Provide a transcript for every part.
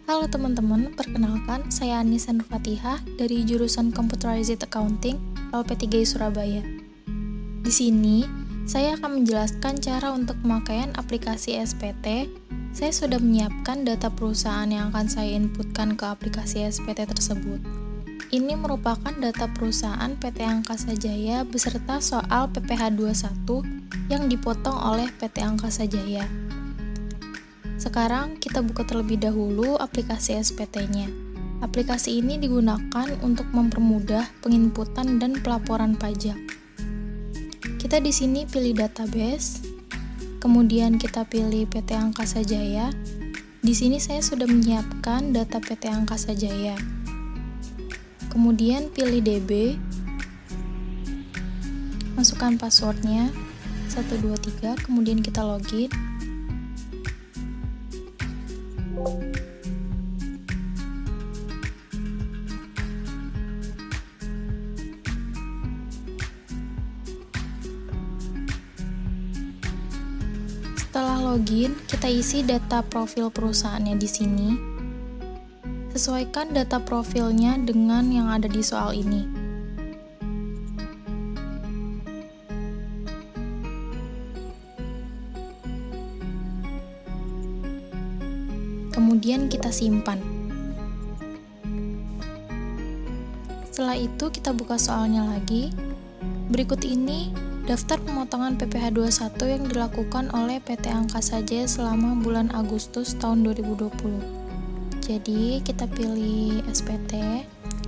Halo teman-teman, perkenalkan saya Anissa Nurfatihah dari jurusan Computerized Accounting LP3I Surabaya. Di sini, saya akan menjelaskan cara untuk pemakaian aplikasi SPT. Saya sudah menyiapkan data perusahaan yang akan saya inputkan ke aplikasi SPT tersebut. Ini merupakan data perusahaan PT Angkasa Jaya beserta soal PPh 21 yang dipotong oleh PT Angkasa Jaya. Sekarang kita buka terlebih dahulu aplikasi SPT-nya. Aplikasi ini digunakan untuk mempermudah penginputan dan pelaporan pajak. Kita di sini pilih database, kemudian kita pilih PT Angkasa Jaya. Di sini saya sudah menyiapkan data PT Angkasa Jaya. Kemudian pilih DB, masukkan passwordnya 123, kemudian kita login. Setelah login, kita isi data profil perusahaannya di sini. Sesuaikan data profilnya dengan yang ada di soal ini. Kemudian kita simpan. Setelah itu kita buka soalnya lagi. Berikut ini daftar pemotongan PPh 21 yang dilakukan oleh PT Angkasa Jaya selama bulan Agustus tahun 2020. Jadi kita pilih SPT,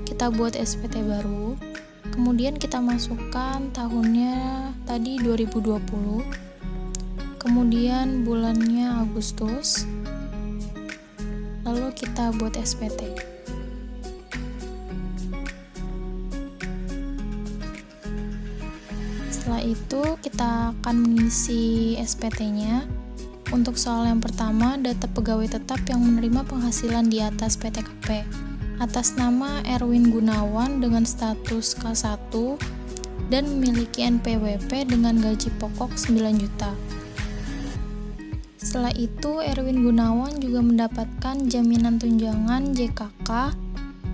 kita buat SPT baru, kemudian kita masukkan tahunnya tadi 2020, kemudian bulannya Agustus, lalu kita buat SPT. Setelah itu kita akan mengisi SPT-nya. Untuk soal yang pertama, data pegawai tetap yang menerima penghasilan di atas PTKP atas nama Erwin Gunawan dengan status K1 dan memiliki NPWP dengan gaji pokok 9 juta. Setelah itu, Erwin Gunawan juga mendapatkan jaminan tunjangan JKK,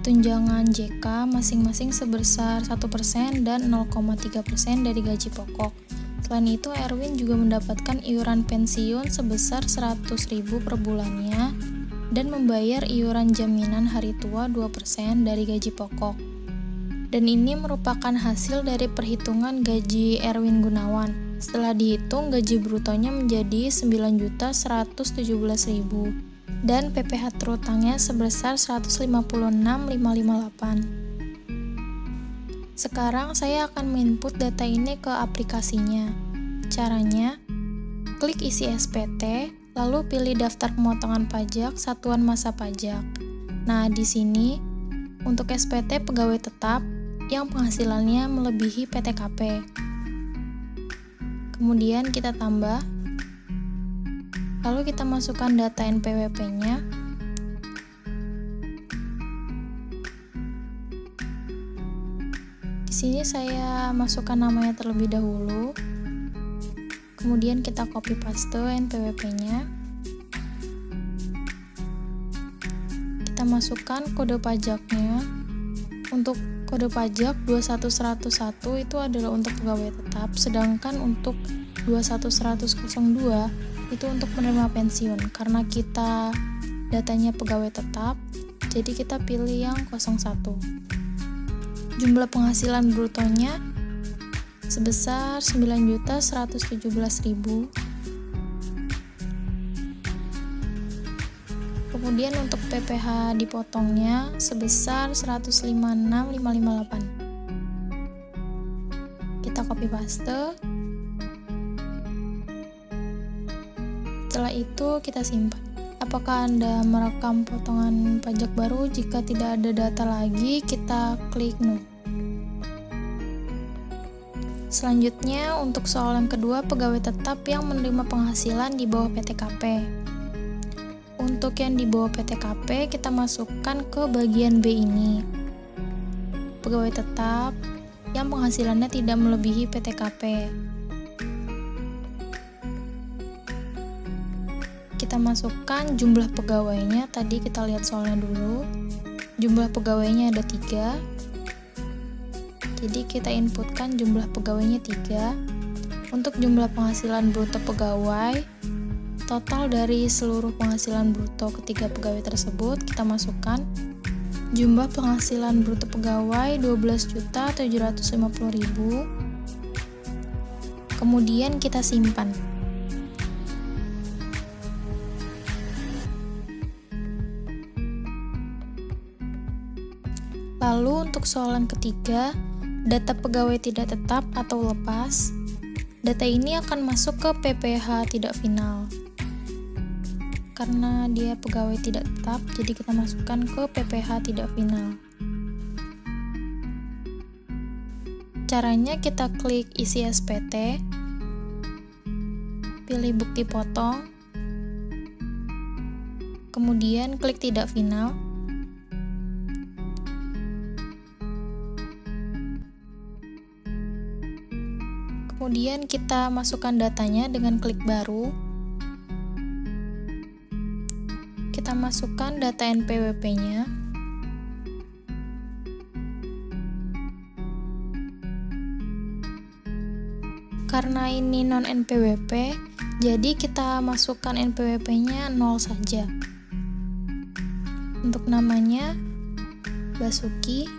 tunjangan JK masing-masing sebesar 1% dan 0,3% dari gaji pokok. Selain itu, Erwin juga mendapatkan iuran pensiun sebesar 100.000 per bulannya dan membayar iuran jaminan hari tua 2% dari gaji pokok. Dan ini merupakan hasil dari perhitungan gaji Erwin Gunawan. Setelah dihitung, gaji brutonya menjadi 9.117.000 dan PPh terutangnya sebesar 156.558. Sekarang saya akan menginput data ini ke aplikasinya. Caranya, klik isi SPT, lalu pilih daftar pemotongan pajak satuan masa pajak. Nah, di sini untuk SPT pegawai tetap yang penghasilannya melebihi PTKP. Kemudian kita tambah, lalu kita masukkan data NPWP-nya. Di sini saya masukkan namanya terlebih dahulu. Kemudian kita copy paste NPWP-nya. Kita masukkan kode pajaknya. Untuk kode pajak 21101 itu adalah untuk pegawai tetap, sedangkan untuk 21102 itu untuk penerima pensiun. Karena kita datanya pegawai tetap, jadi kita pilih yang 01. Jumlah penghasilan brutonya sebesar 9.117.000. Kemudian untuk PPh dipotongnya sebesar 156.558. Kita copy paste. Setelah itu kita simpan. Apakah Anda merekam potongan pajak baru? Jika tidak ada data lagi, kita klik no. Selanjutnya, untuk soal yang kedua, pegawai tetap yang menerima penghasilan di bawah PTKP. Untuk yang di bawah PTKP, kita masukkan ke bagian B ini. Pegawai tetap yang penghasilannya tidak melebihi PTKP. Kita masukkan jumlah pegawainya. Tadi kita lihat soalnya dulu. Jumlah pegawainya ada 3. Jadi kita inputkan jumlah pegawainya 3. Untuk jumlah penghasilan bruto pegawai, total dari seluruh penghasilan bruto ketiga pegawai tersebut kita masukkan jumlah penghasilan bruto pegawai 12.750.000. Kemudian kita simpan. Lalu untuk soalan ketiga, data pegawai tidak tetap atau lepas. Data ini akan masuk ke PPH tidak final. Karena dia pegawai tidak tetap, jadi kita masukkan ke PPH tidak final. Caranya kita klik isi SPT, pilih bukti potong, kemudian klik tidak final. Kemudian kita masukkan datanya dengan klik baru. Kita masukkan data NPWP-nya. Karena ini non NPWP, jadi kita masukkan NPWP-nya 0 saja. Untuk namanya Basuki.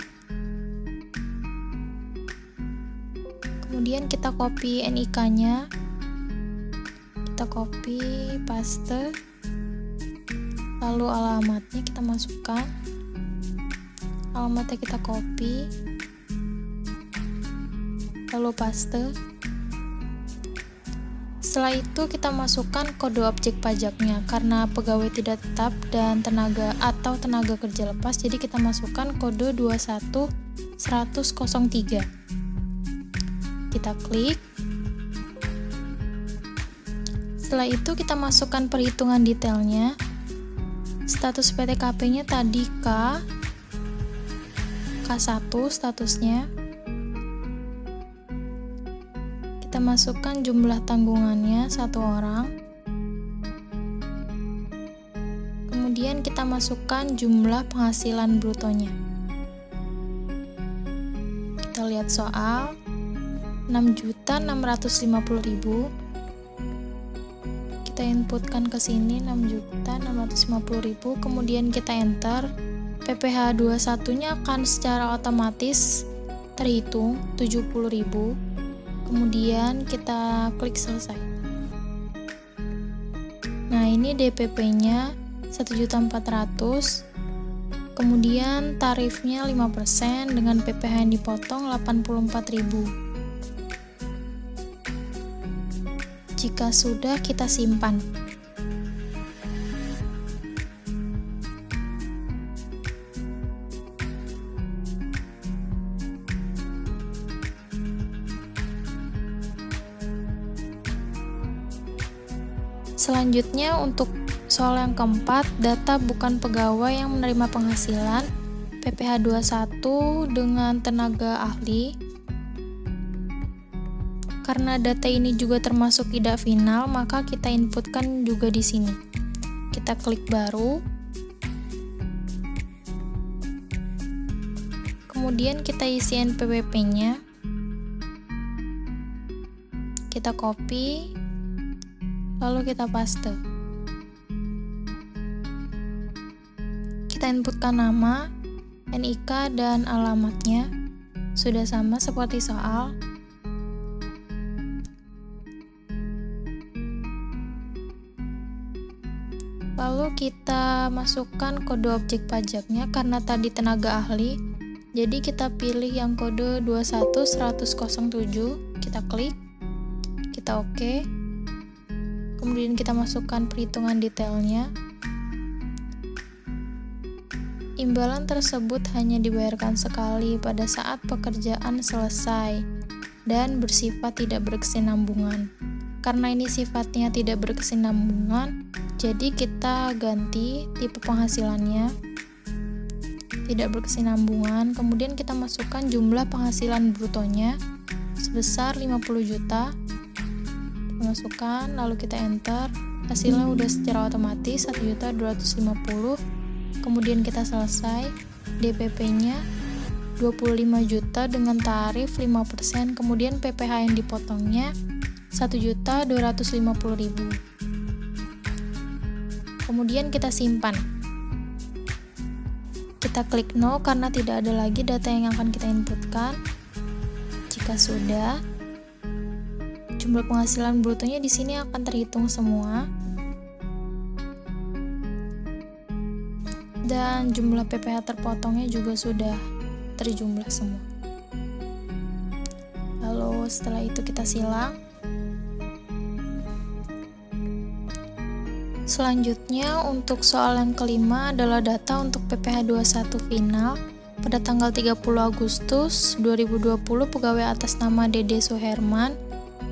Kemudian kita copy NIK-nya. Kita copy, paste. Lalu alamatnya kita masukkan. Alamatnya kita copy. Lalu paste. Setelah itu kita masukkan kode objek pajaknya. Karena pegawai tidak tetap dan tenaga atau tenaga kerja lepas, jadi kita masukkan kode 2110003. Kita klik. Setelah itu kita masukkan perhitungan detailnya. Status PTKP-nya tadi K1 statusnya. Kita masukkan jumlah tanggungannya 1 orang. Kemudian kita masukkan jumlah penghasilan brutonya. Kita lihat soal 6.650.000. Kita inputkan ke sini 6.650.000, kemudian kita enter. PPH 21-nya akan secara otomatis terhitung 70.000. Kemudian kita klik selesai. Nah, ini DPP-nya 1.400.000. Kemudian tarifnya 5% dengan PPH yang dipotong 84.000. Jika sudah, kita simpan. Selanjutnya untuk soal yang keempat, data bukan pegawai yang menerima penghasilan PPH 21 dengan tenaga ahli. Karena data ini juga termasuk tidak final, maka kita inputkan juga di sini. Kita klik baru. Kemudian kita isi NPWP-nya. Kita copy, lalu kita paste. Kita inputkan nama, NIK, dan alamatnya. Sudah sama seperti soal. Lalu kita masukkan kode objek pajaknya. Karena tadi tenaga ahli, jadi kita pilih yang kode 2110007. Kita klik, kita OK. Kemudian kita masukkan perhitungan detailnya. Imbalan tersebut hanya dibayarkan sekali pada saat pekerjaan selesai dan bersifat tidak berkesinambungan. Karena ini sifatnya tidak berkesinambungan, jadi kita ganti tipe penghasilannya tidak berkesinambungan. Kemudian kita masukkan jumlah penghasilan brutonya sebesar 50 juta. Kita masukkan, lalu kita enter. hasilnya udah secara otomatis 1.250.000. Kemudian kita selesai, DPP-nya 25 juta dengan tarif 5%, kemudian PPh yang dipotongnya 1.250.000. Kemudian kita simpan. Kita klik no karena tidak ada lagi data yang akan kita inputkan. Jika sudah, jumlah penghasilan brutonya di sini akan terhitung semua. Dan jumlah PPh terpotongnya juga sudah terjumlah semua. Lalu setelah itu kita silang. Selanjutnya untuk soal yang kelima adalah data untuk PPh 21 final. Pada tanggal 30 Agustus 2020 pegawai atas nama Dede Suherman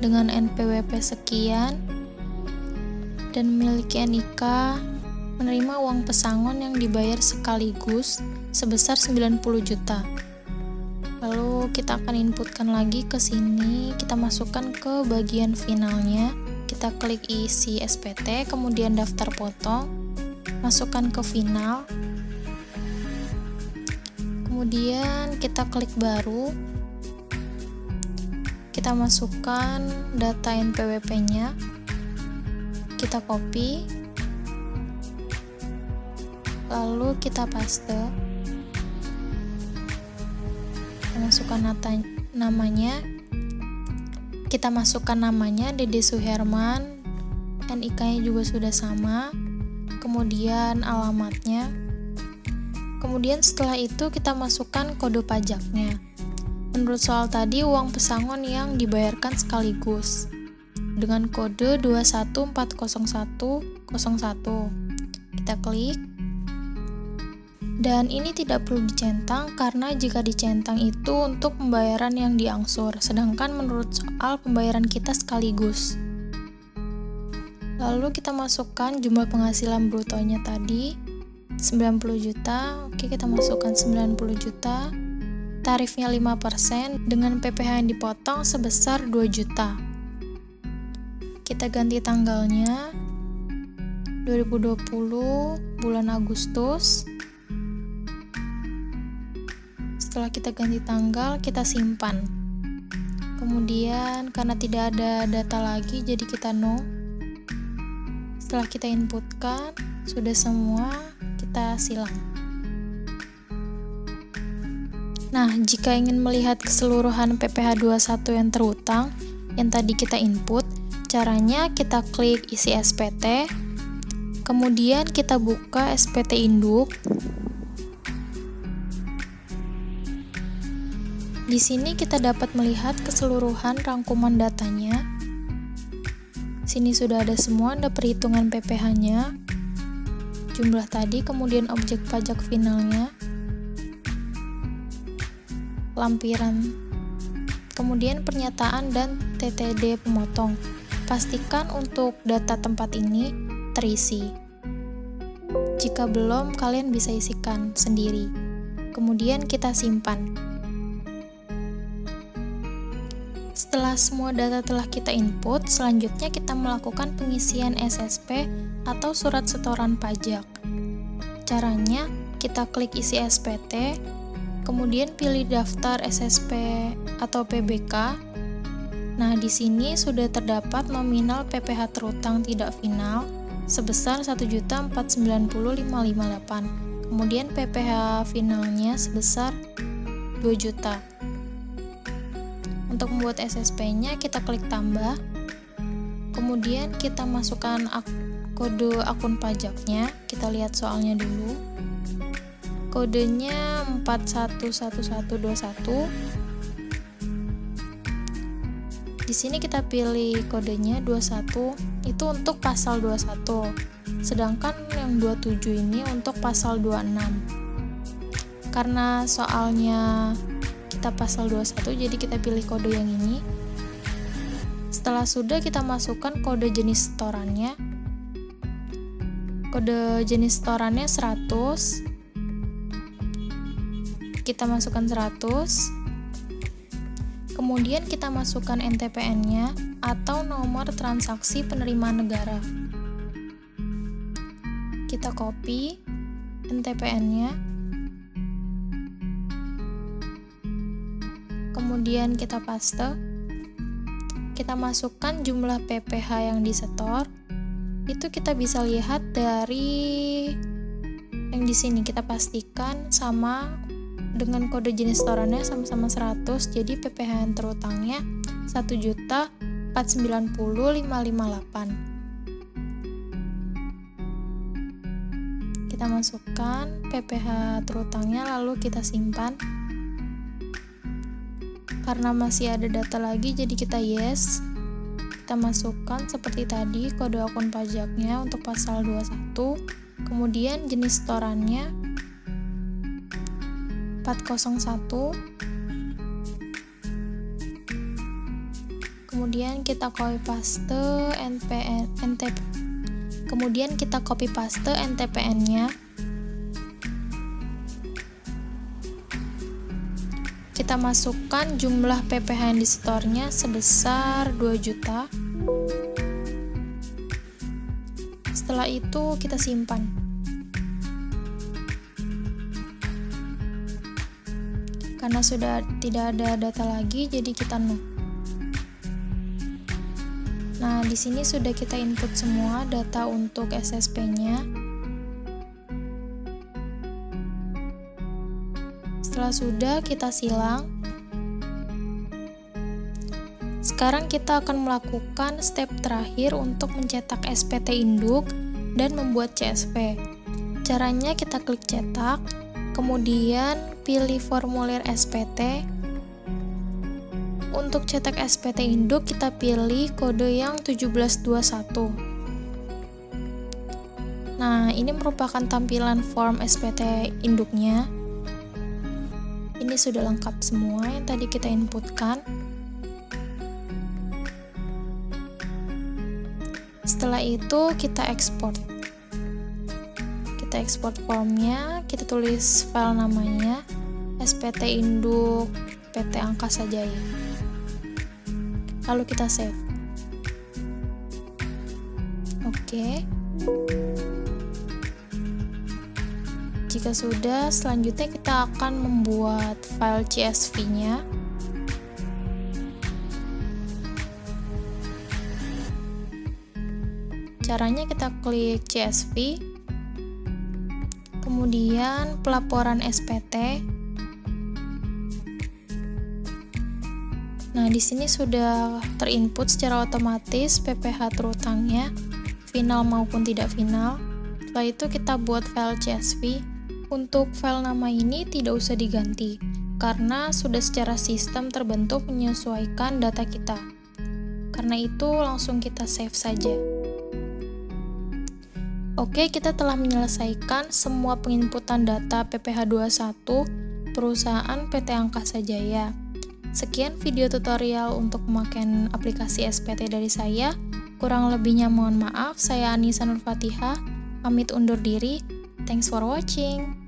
dengan NPWP sekian dan memiliki NIK menerima uang pesangon yang dibayar sekaligus sebesar 90 juta. Lalu kita akan inputkan lagi ke sini, kita masukkan ke bagian finalnya. Kita klik isi SPT, kemudian daftar potong, masukkan ke final. Kemudian kita klik baru. Kita masukkan data NPWP-nya. Kita copy. Lalu kita paste. Kita masukkan namanya. Kita masukkan namanya Dede Suherman, NIK-nya juga sudah sama, kemudian alamatnya. Kemudian setelah itu kita masukkan kode pajaknya. Menurut soal tadi uang pesangon yang dibayarkan sekaligus dengan kode 2140101. Kita klik. Dan ini tidak perlu dicentang karena jika dicentang itu untuk pembayaran yang diangsur, sedangkan menurut soal pembayaran kita sekaligus. Lalu kita masukkan jumlah penghasilan brutonya tadi 90 juta. Oke, kita masukkan 90 juta. Tarifnya 5% dengan PPh yang dipotong sebesar 2 juta. Kita ganti tanggalnya 2020 bulan Agustus. Setelah kita ganti tanggal, kita simpan. Kemudian karena tidak ada data lagi, jadi kita no. Setelah kita inputkan, sudah semua, kita silang. Nah, jika ingin melihat keseluruhan PPh 21 yang terutang, yang tadi kita input, caranya kita klik isi SPT, kemudian kita buka SPT induk. Di sini kita dapat melihat keseluruhan rangkuman datanya. Sini sudah ada semua, ada perhitungan PPh-nya, jumlah tadi, kemudian objek pajak finalnya, lampiran, kemudian pernyataan dan TTD pemotong. Pastikan untuk data tempat ini terisi. Jika belum, kalian bisa isikan sendiri. Kemudian kita simpan. Setelah semua data telah kita input, selanjutnya kita melakukan pengisian SSP atau surat setoran pajak. Caranya, kita klik isi SPT, kemudian pilih daftar SSP atau PBK. Nah, di sini sudah terdapat nominal PPh terutang tidak final sebesar 1.490.558. Kemudian PPh finalnya sebesar 2 juta. Untuk membuat SSP-nya kita klik tambah. Kemudian kita masukkan kode akun pajaknya. Kita lihat soalnya dulu. Kodenya 411121. Di sini kita pilih kodenya 21, itu untuk pasal 21. Sedangkan yang 27 ini untuk pasal 26. Karena soalnya kita pasal 21, jadi kita pilih kode yang ini. Setelah sudah, kita masukkan kode jenis setorannya. Kode jenis setorannya 100. Kita masukkan 100. Kemudian kita masukkan NTPN-nya atau nomor transaksi penerimaan negara. kita copy NTPN-nya, kemudian kita paste, kita masukkan jumlah PPH yang disetor. Itu kita bisa lihat dari yang di sini, kita pastikan sama dengan kode jenis setorannya sama-sama 100, jadi PPH yang terutangnya 1.490.558. Kita masukkan PPH terutangnya, lalu kita simpan. Karena masih ada data lagi, jadi kita yes. Kita masukkan seperti tadi kode akun pajaknya untuk pasal 21, kemudian jenis setorannya 401, kemudian kita copy paste NTPN-nya, kita masukkan jumlah PPH yang disetornya sebesar 2 juta. Setelah itu kita simpan. Karena sudah tidak ada data lagi, jadi kita no. Nah, di sini sudah kita input semua data untuk SSP-nya. Setelah sudah, kita silang. Sekarang kita akan melakukan step terakhir untuk mencetak SPT induk dan membuat CSV. Caranya kita klik cetak, kemudian pilih formulir SPT. Untuk cetak SPT induk kita pilih kode yang 1721. Nah, ini merupakan tampilan form SPT induknya. Ini sudah lengkap semua yang tadi kita inputkan. Setelah itu kita ekspor. Kita ekspor formnya, kita tulis file namanya SPT induk PT Angkasa Jaya. Lalu kita save. Oke. Jika sudah, selanjutnya kita akan membuat file CSV-nya. Caranya kita klik CSV, kemudian pelaporan SPT. Nah, di sini sudah terinput secara otomatis PPH terutangnya, final maupun tidak final. Setelah itu kita buat file CSV. Untuk file nama ini tidak usah diganti, karena sudah secara sistem terbentuk menyesuaikan data kita. Karena itu langsung kita save saja. Oke, kita telah menyelesaikan semua penginputan data PPH 21 perusahaan PT Angkasa Jaya. Sekian video tutorial untuk pemakaian aplikasi SPT dari saya. Kurang lebihnya mohon maaf. Saya Anissa Nur Fatihah, pamit undur diri. Thanks for watching.